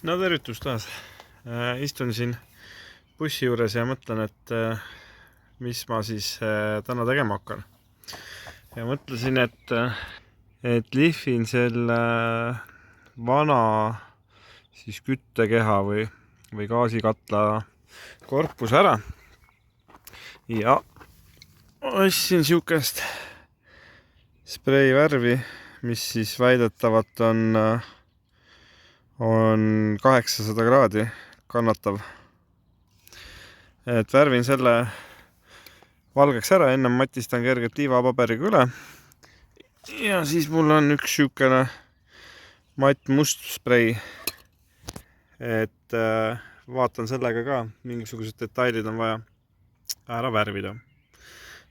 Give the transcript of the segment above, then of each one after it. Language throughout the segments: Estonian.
No tervitus taas. Istun siin bussi juures ja mõtlen, et mis ma siis täna tegema hakkan. Ja mõtlesin, et lihvin selle vana siis küttekeha või gaasikatla korpuse ära. Ja ostsin siukest spreivärvi, mis siis väidetavalt on 800 kraadi kannatav. Et värvin selle valgeks ära, ennem matistan kergelt liivapaberiga üle. Ja siis mul on üks siukene matt must sprei. Et vaatan sellega ka, mingisugused detailid on vaja ära värvida.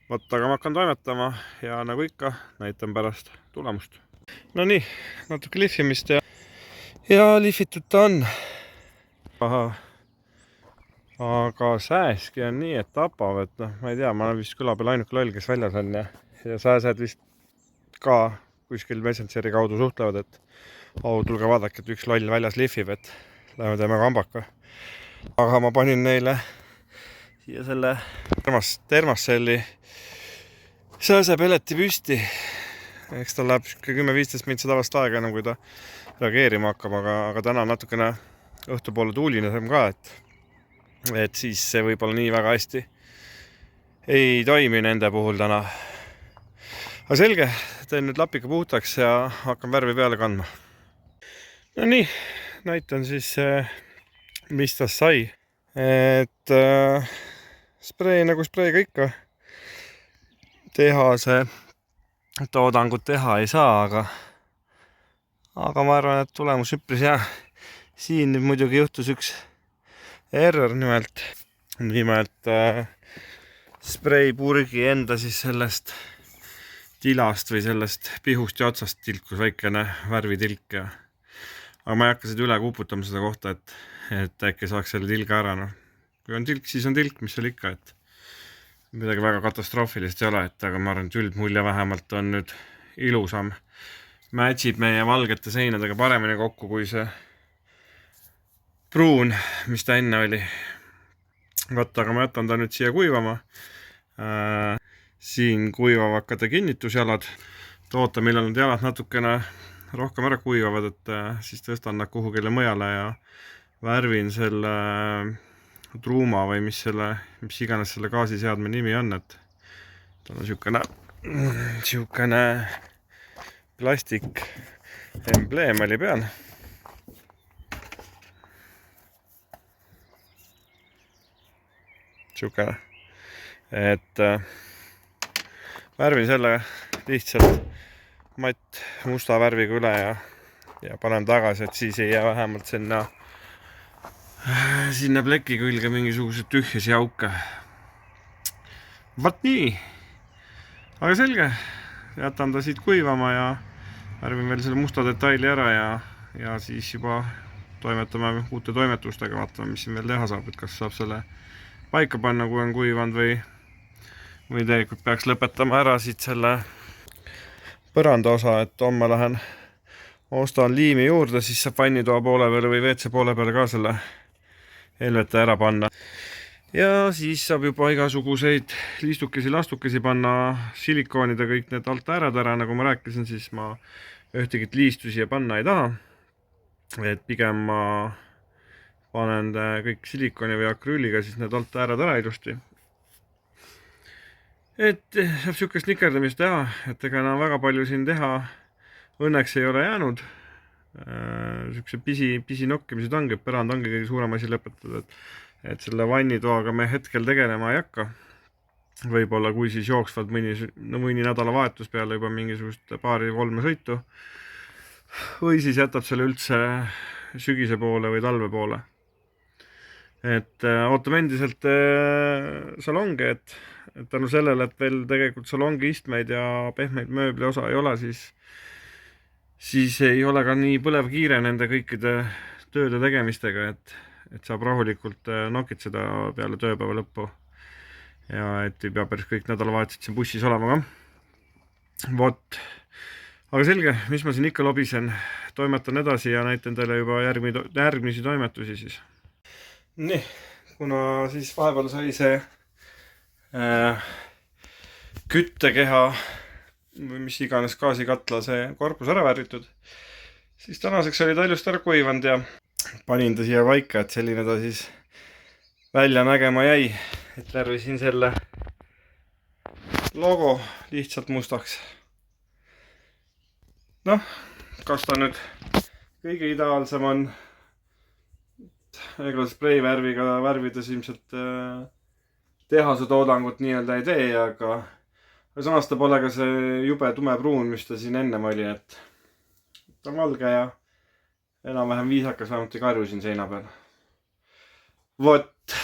Vot, aga ma hakkan toimetama ja nagu ikka, näitan pärast tulemust. No nii, natuke lihvimist ja lihvitud ta on. Aga sääski on nii, et tapab, et noh, ma ei tea, ma olen vist küla peal ainuke loll, kes väljas on ja sääsed vist ka kuskil Messengeri kaudu suhtlevad, et tulge vaadake, et üks loll väljas lihvib, et lähme teeme kambaka. Aga ma panin neile siia selle termasselli sääsepeleti püsti. Eks ta läheb 10-15 mintsi tavast aega, enam kui ta reageerima hakkab, aga täna natukene õhtupoole tuulinesem ka, et siis see võib-olla nii väga hästi ei toimi nende puhul täna. Aga selge, teen nüüd lapika puhtaks ja hakkan värvi peale kandma. No nii, näitan siis, mis tast sai. Et sprei nagu spreiga ikka. Tehase toodangut teha ei saa, aga ma arvan, et tulemus üpris hea. Siin nüüd muidugi juhtus üks error, nimelt spreipurgi enda siis sellest tilast või sellest pihust ja otsast tilkus väikene värvitilk. Aga ma ei hakka seda üle kuputama seda kohta, et äkki saaks selle tilga ära. No. Kui on tilk, siis on tilk, mis seal ikka, et midagi väga katastroofilist ei ole, aga ma arvan, et üldmulje vähemalt on nüüd ilusam. Matchib meie valgete seinadega paremini kokku kui see pruun, mis ta enne oli. Võtta, aga ma jätan ta nüüd siia kuivama. Siin kuivavad ka ta kinnitusjalad. Toota, millal need jalad natukene rohkem ära kuivavad, et siis tõstan nad kuhugile mujale ja värvin selle truuma või mis iganes selle gaasiseadme nimi on, et ta on siukene plastik embleem oli peal. Siukene, et värvin selle lihtsalt matt musta värviga üle ja panen tagasi, et siis ei jää vähemalt sinna pleki külge mingisugused tühjasi auke. Vat nii. Aga selge, jätan ta siit kuivama ja värvin veel selle musta detaili ära ja siis juba toimetame uute toimetustega, vaatame, mis siin veel teha saab, et kas saab selle paika panna, kui on kuivanud või tegelikult peaks lõpetama ära siit selle põranda osa, et homme lähen ostan liimi juurde, siis saab vannitoa poole peale või WC poole peale ka selle helvete ära panna. Ja siis saab juba igasuguseid liistukesi-lastukesi panna, silikoonida kõik need alt äärad ära, nagu ma rääkisin, siis ma ühtegit liistu siia panna ei taha. Et pigem ma panen kõik silikooni või akrüüliga siis need alt äärad ära ilusti. Et saab siukest nikerdamist teha, et ega enam väga palju siin teha õnneks ei ole jäänud. Siukse pisi nokkimised ongi, põrand ongi kõige suurem asi lõpetada, et selle vannitoaga me hetkel tegelema ei hakka. Võib-olla kui siis jooksvalt mõni nädalavahetus peale juba mingisugust 2-3 sõitu või siis jätab selle üldse sügise poole või talve poole. Et ootame endiselt salonge, et tänu sellele, et veel tegelikult salongi istmeid ja pehmeid mööbli osa ei ole, siis ei ole ka nii põlev kiire nende kõikide tööde tegemistega, et saab rahulikult nokitseda peale tööpäeva lõppu. Ja et ei pea päris kõik nädalavahetused siin bussis olema ka. Vot, Aga selge, mis ma siin ikka lobisen, toimetan edasi ja näitan teile juba järgmisi toimetusi siis. Nii, kuna siis vahepeal sai see küttekeha või mis iganes gaasikatla see korpus ära värvitud, siis tänaseks oli ta ilusti ära kuivanud ja panin ta siia paika, et selline ta siis välja nägema jäi, et värvisin selle logo lihtsalt mustaks. Noh, kas ta nüüd kõige ideaalsem on, ega spreivärviga värvides ilmselt tehase toodangut nii-öelda ei tee, aga samas ta pole ka see jube tumepruun, mis ta siin ennem oli, et ta on valge ja enam-vähem viisakas, vähemalt ei karju siin seina peal. Vot,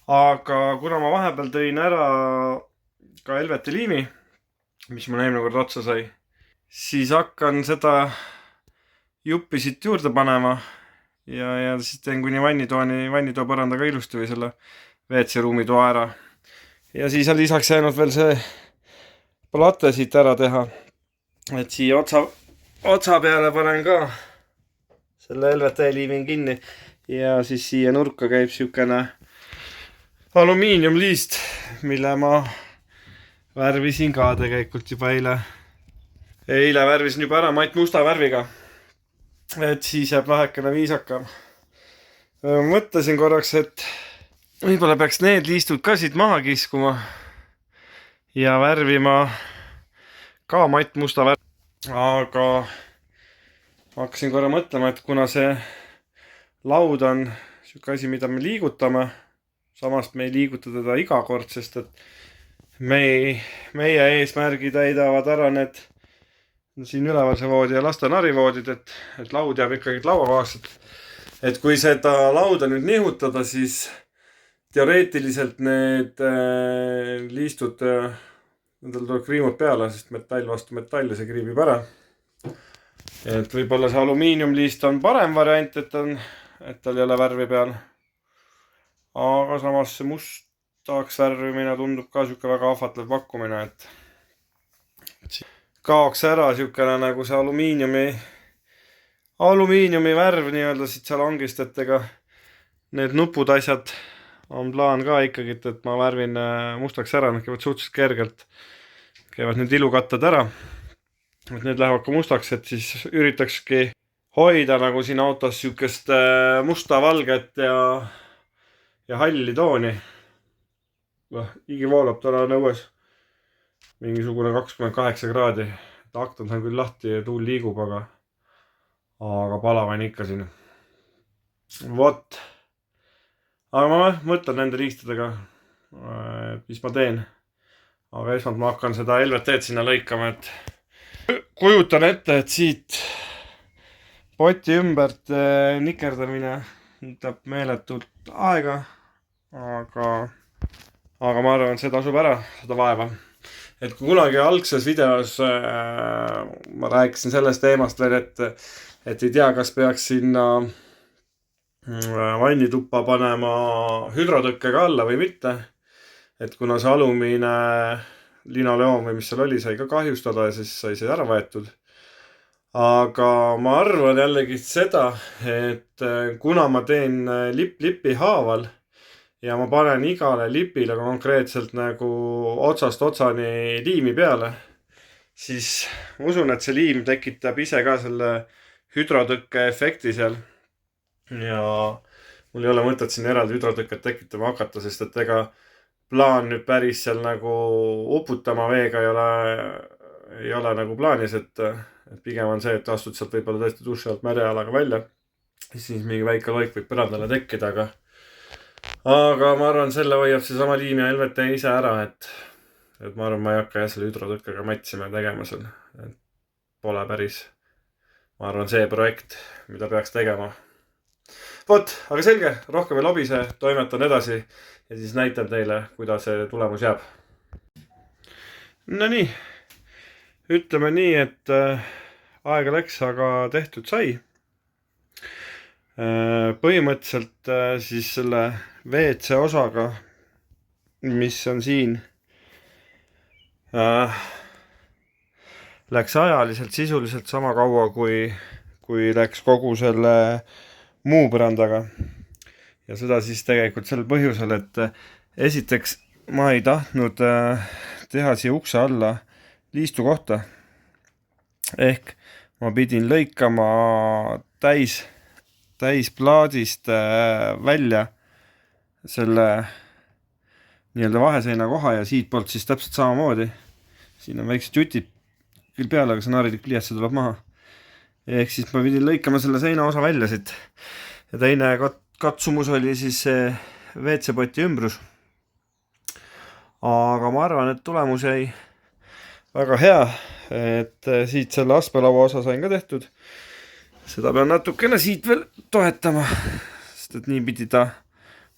aga kuna ma vahepeal tõin ära ka Helveti liimi, mis mul eelmine kord otsa sai, siis hakkan seda juppi siit juurde panema ja siis teen kuni vannitoa põrandaga ilusti või selle WC-ruumi toa ära. Ja siis on lisaks jäänud veel see plate siit ära teha. Et siia otsa peale panen ka selle Helveti liimin kinni ja siis siia nurka käib siukene alumiiniumliist, mille ma värvisin ka tegelikult juba eile. Eile värvisin juba ära matt musta värviga, et siis jääb vähekene viisakam. Mõtlesin korraks, et võib-olla peaks need liistud ka siit maha kiskuma ja värvima ka matt musta värv. Aga hakkasin korra mõtlema, et kuna see laud on siuke asi, mida me liigutame, samas me ei liiguta teda iga kord, sest et meie eesmärgi täidavad ära need siin üleval see voodi ja laste narivoodid, et laud jääb ikkagi lauakohaks. Et kui seda lauda nüüd nihutada, siis teoreetiliselt need liistud, nendel tuleb kriimud peale, sest metall vastu metalli, see kriibib ära. Et võib-olla see alumiiniumliist on parem variant, et tal ei ole värvi peal. Aga samas see mustaks värvimine tundub ka siuke väga ahvatlev pakkumine, et kaoks ära siukene nagu see alumiiniumi värv nii-öelda siit salongist, et ega need nupud asjad on plaan ka ikkagi, et ma värvin mustaks ära, need käivad suhteliselt kergelt. Käivad need ilukatted ära, et need lähevad ka mustaks, et siis üritakski hoida nagu siin autos siukest musta, valget ja halli tooni. Higi voolab täna õues mingisugune 28 kraadi. Aknad on küll lahti ja tuul liigub, aga palavan ikka siin. Vot. Aga ma mõtlen nende liistadega, mis ma teen. Aga esmalt ma hakkan seda Helveteed sinna lõikama, et kujutan ette, et siit poti ümbert nikerdamine võtab meeletult aega, aga ma arvan, et see tasub ära, seda vaeva. Et kui kunagi algses videos ma rääkisin sellest teemast veel, et ei tea, kas peaks sinna vannituppa panema hüdrotõkkega alla või mitte. Et kuna see alumiine linoleum või mis seal oli, sai ka kahjustada ja siis sai see ära võetud. Aga ma arvan jällegi seda, et kuna ma teen lipi haaval ja ma panen igale lipile konkreetselt nagu otsast otsani liimi peale, siis usun, et see liim tekitab ise ka selle hüdrotõkke efekti seal. Ja mul ei ole mõtet siin eraldi hüdrotõkket tekitama hakata, sest et ega plaan nüüd päris seal nagu uputama veega ei ole nagu plaanis, et pigem on see, et astud sealt võib-olla tõesti duši alt märjalaga välja. Siis mingi väike loik võib põrandale tekkida, aga ma arvan, selle hoiab see sama liim ja Helvete ise ära, et ma arvan, ma ei hakka selle hüdrotõkkega matsima tegema seal. Pole päris, ma arvan, see projekt, mida peaks tegema. Vot, aga selge, rohkem ei lobise, toimetan edasi ja siis näitan teile, kuidas see tulemus jääb. No nii, ütleme nii, et aega läks, aga tehtud sai. Põhimõtteliselt siis selle WC osaga, mis on siin, läks ajaliselt sisuliselt sama kaua, kui läks kogu selle muu põrandaga. Ja seda siis tegelikult sel põhjusel, et esiteks ma ei tahtnud teha siia ukse alla liistu kohta. Ehk ma pidin lõikama täis plaadist välja selle nii-öelda vaheseina koha ja siit poolt siis täpselt samamoodi. Siin on väiksed jutid küll peale, aga see naarilik pliiatsi tuleb maha. Ehk siis ma pidin lõikama selle seina osa välja siit. Ja teine katsumus oli siis see WC-poti ümbrus. Aga ma arvan, et tulemus jäi väga hea, et siit selle astmelaua osa sain ka tehtud. Seda pean natukene siit veel toetama, sest et nii pidi ta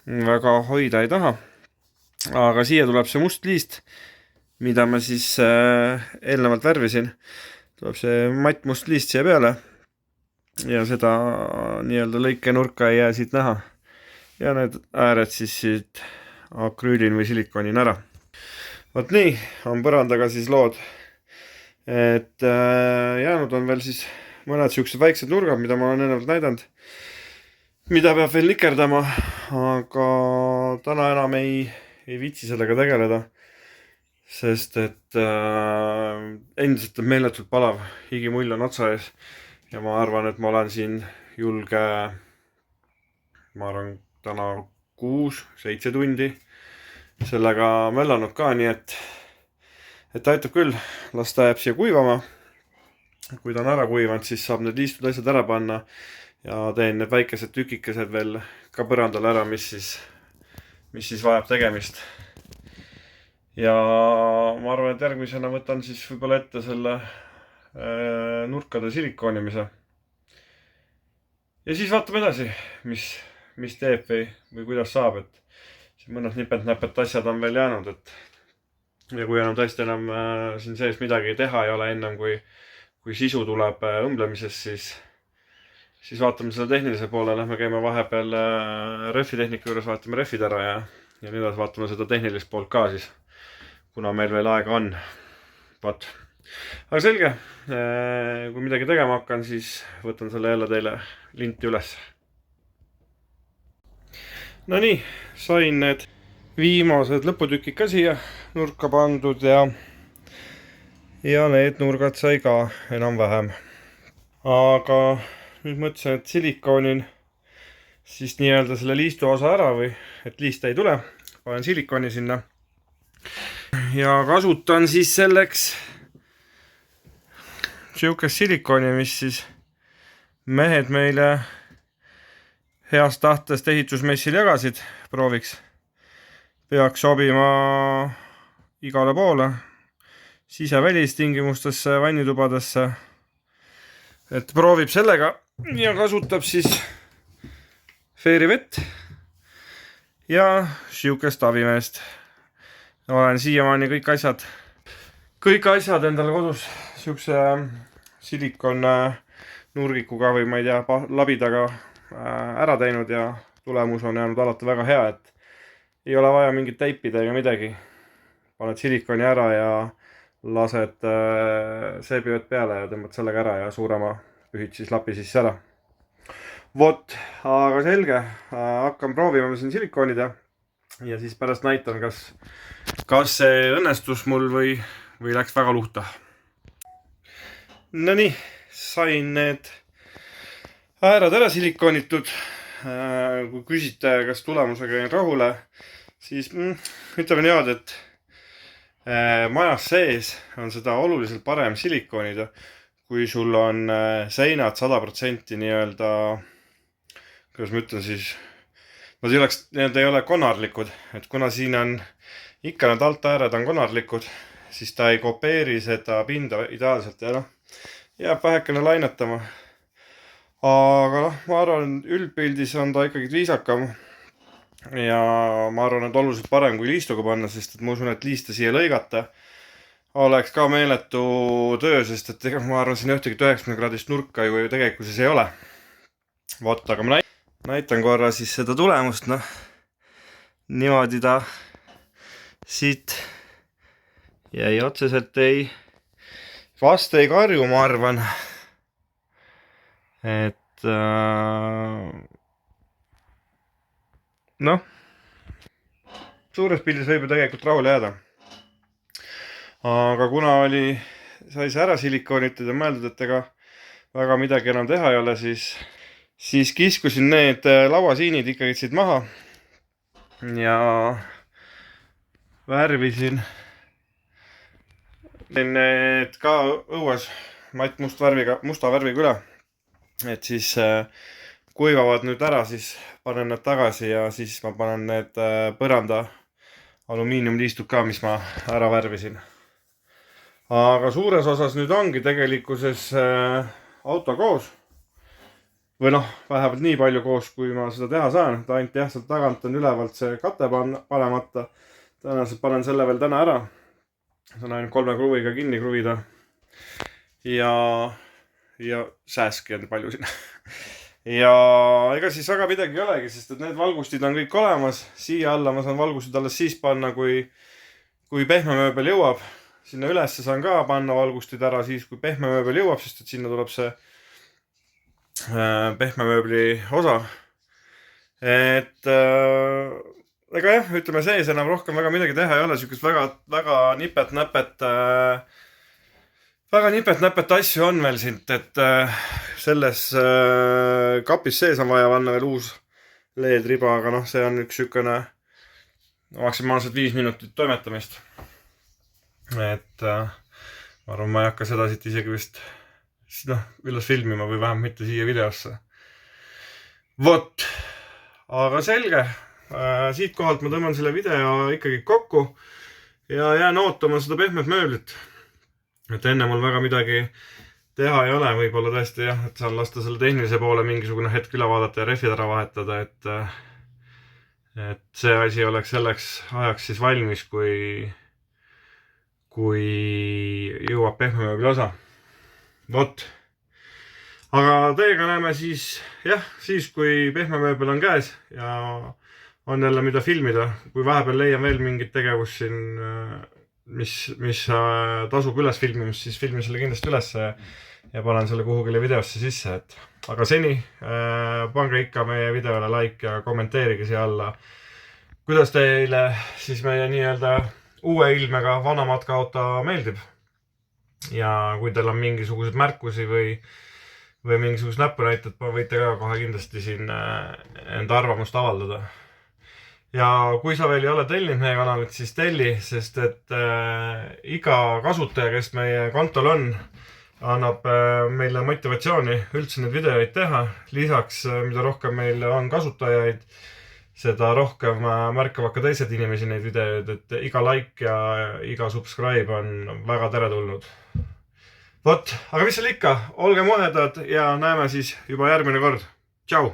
väga hoida ei taha. Aga siia tuleb see must liist, mida ma siis eelnevalt värvisin. Tuleb see matt must liist siia peale ja seda nii-öelda lõikenurka ei jää siit näha. Ja need ääred siis siit akrüülin või silikonin ära. Võt nii, on põrandaga siis lood. Et jäänud on veel siis mõned siuksed väiksed nurgad, mida ma olen ennevalt näidanud. Mida peab veel nikerdama, aga täna enam ei viitsi sellega tegeleda. Sest et endiselt on meeletult palav, higimull on otsa ees. Ja ma arvan, et ma olen siin julge, ma arvan, täna 6-7 tundi sellega möllanud ka, nii et aitab küll, las ta jääb siia kuivama. Kui ta on ära kuivanud, siis saab need liistud asjad ära panna ja teen need väikesed tükikesed veel ka põrandale ära, mis siis vajab tegemist. Ja ma arvan, et järgmisena võtan siis võib-olla ette selle nurkade silikoonimise. Ja siis vaatame edasi, mis teeb või kuidas saab, et siin mõned nipet-näpet asjad on veel jäänud, ja kui enam tõesti enam siin sees midagi teha ei ole ennem, kui sisu tuleb õmblemises, siis vaatame selle tehnilise poole, lähme käime vahepeal refitehnika juures, vaatame refid ära ja nii edasi vaatame seda tehnilist poolt ka siis, kuna meil veel aega on. Vaat. Aga selge, kui midagi tegema hakkan, siis võtan selle jälle teile linti üles. No nii, sain need viimased lõputükid ka siia nurka pandud ja need nurgad sai ka enam-vähem. Aga nüüd mõtlesin, et silikoonin siis nii-öelda selle liistu osa ära või et liist ei tule. Panen silikooni sinna. Ja kasutan siis selleks siukest silikooni, mis siis mehed meile heast tahtest ehitusmessil jagasid, prooviks. Peaks sobima igale poole, sise-välistingimustesse, vannitubadesse. Et proovib sellega ja kasutab siis feerivett ja siukest abimeest. Olen siiamaani kõik asjad endale kodus siukse silikon nurgikuga või ma ei tea, labidaga ära teinud ja tulemus on jäänud alati väga hea, et ei ole vaja mingit teipida ega midagi. Paned silikoni ära ja lased seebiööd peale ja tõmbad sellega ära ja suurema pühid siis lapi sisse ära. Vot, aga selge, hakkan proovima siin silikoonida ja siis pärast näitan, kas see õnnestus mul või läks väga luhta. No nii, sain need äärad ära silikoonitud. Kui küsite, kas tulemusega jäin rahule, siis ütleme niimoodi, et majas sees on seda oluliselt parem silikoonida, kui sul on seinad 100% nii-öelda, kuidas ma ütlen siis, need ei ole konarlikud, et kuna siin on ikka need altääred on konarlikud, siis ta ei kopeeri seda pinda ideaalselt ja jääb vähekene lainetama. Aga ma arvan, üldpildis on ta ikkagi viisakam ja ma arvan, et oluliselt parem kui liistuga panna, sest et ma usun, et liiste siia lõigata oleks ka meeletu töö, sest et ma arvan, siin ühtegi 90-kraadist nurka ju tegelikkuses ei ole. Vot, aga ma näitan korra siis seda tulemust, niimoodi ta siit jäi otseselt ei vast ei karju, ma arvan. Et noh, suures pildis võib ju tegelikult rahule jääda. Aga kuna sai see ära silikoonitud ja mõeldud, et ega väga midagi enam teha ei ole, siis kiskusin need lauasiinid ikkagi siit maha ja värvisin need ka õues musta värviga üle, et siis kuivavad nüüd ära, siis panen need tagasi ja siis ma panen need põranda alumiiniumliistud ka, mis ma ära värvisin. Aga suures osas nüüd ongi tegelikkuses auto koos. Või noh, vähemalt nii palju koos, kui ma seda teha saan. Ta ainult jah, sealt tagant on ülevalt see kate panemata. Tõenäoliselt panen selle veel täna ära. Saan ainult 3 kruviga kinni kruvida. Ja sääski on palju siin. Ja ega siis väga midagi ei olegi, sest et need valgustid on kõik olemas. Siia alla ma saan valgustid alles siis panna, kui pehme mööbel jõuab. Sinna ülesse saan ka panna valgustid ära siis, kui pehme mööbel jõuab, sest et sinna tuleb see pehme mööbli osa. Et ega jah, ütleme sees enam rohkem väga midagi teha ei ole. Sükest väga nipet-näpet asju on veel siit, et selles kapis sees on vaja panna veel uus LED-riba, aga noh, see on üks sükene maksimaalselt 5 minutit toimetamist. Et ma arvan, ma ei hakka seda siit isegi vist üles filmima või vähemalt mitte siia videosse. Vot, aga selge. Siit kohalt ma tõmban selle video ikkagi kokku ja jään ootama seda pehmet mööblit. Et enne mul väga midagi teha ei ole, võib-olla tõesti jah, et saan lasta selle tehnilise poole mingisugune hetk üle vaadata ja rehvid ära vahetada, et see asi oleks selleks ajaks siis valmis, kui jõuab pehme mööbli osa. Vot. Aga teiega näeme siis, kui pehme mööbel on käes ja on jälle mida filmida. Kui vahepeal leian veel mingit tegevust siin, mis tasub üles filmimist, siis filmin selle kindlasti üles ja panen selle kuhugile videosse sisse. Aga seni pange ikka meie videole like ja kommenteerige siia alla, kuidas teile siis meie nii-öelda uue ilmega vana matkaauto meeldib. Ja kui teil on mingisugused märkusi või mingisugused näpunäited, võite ka kohe kindlasti siin enda arvamust avaldada. Ja kui sa veel ei ole tellinud meie kanalit, siis telli, sest et iga kasutaja, kes meie kontol on, annab meile motivatsiooni üldse neid videoid teha. Lisaks, mida rohkem meil on kasutajaid, seda rohkem märkavad ka teised inimesi neid videoid, et iga like ja iga subscribe on väga teretulnud. Vot, aga mis seal ikka, olge muhedad ja näeme siis juba järgmine kord. Tšau!